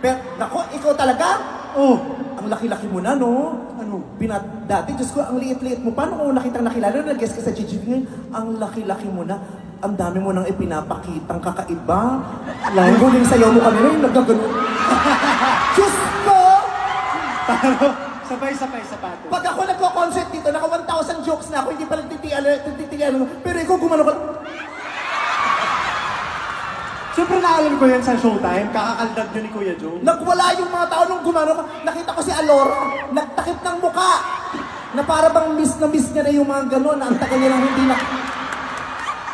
Pero, nako, ikaw talaga? Oh. Ang laki-laki mo na, no? Ano? Dati, Diyos ko, ang liit-liit mo. Paano kung nakitang nakilala, nag-guess ka sa GG ngayon, ang laki-laki mo na. Ang dami mo nang ipinapakitang kakaiba. Yung huling sayaw mo kanina, yung nagagano. Diyos ko! Sabay-sabay sapatos. Pag ako nagko-concert dito, naka 1,000 jokes na ako, hindi pa nagtitigan. Pero ikaw gumano ka. Siyempre naalam ko yan sa Showtime, kakakaldad yun ni Kuya Joe. Nagwala yung mga tao nung gumano ka. Nakita ko si Alora, nagtakip ng muka. Na para bang miss niya na yung mga gano'n, na ang tagal niya lang hindi na...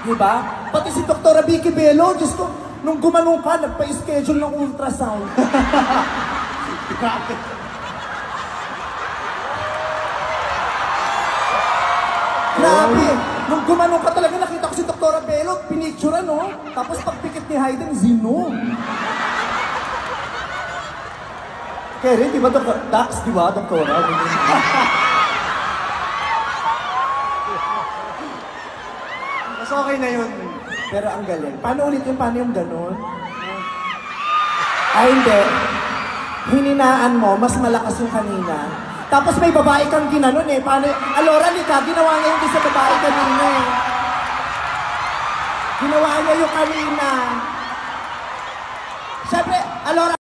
Diba? Pati si Dr. Vicky Bello, Diyos ko, nung gumano ka, nagpa-schedule ng ultrasound. Grabe! Nung gumano ka talaga, nakita ko si Dr. Bello, pinicture no? Tapos pagpikit ni Hayden, zino. Kaya di ba, Dax, di ba, Dr. Mas okay na yun. Pero ang galing. Paano ulit yung paano yung gano'n? Ay, hindi. Hininaan mo, mas malakas yung kanina. Tapos may babae kang ginanon eh. Paano? Alora, Lika, ginawa niya yung sa babae kanina eh. Ginawa niya yung kanina. Siyempre, Alora,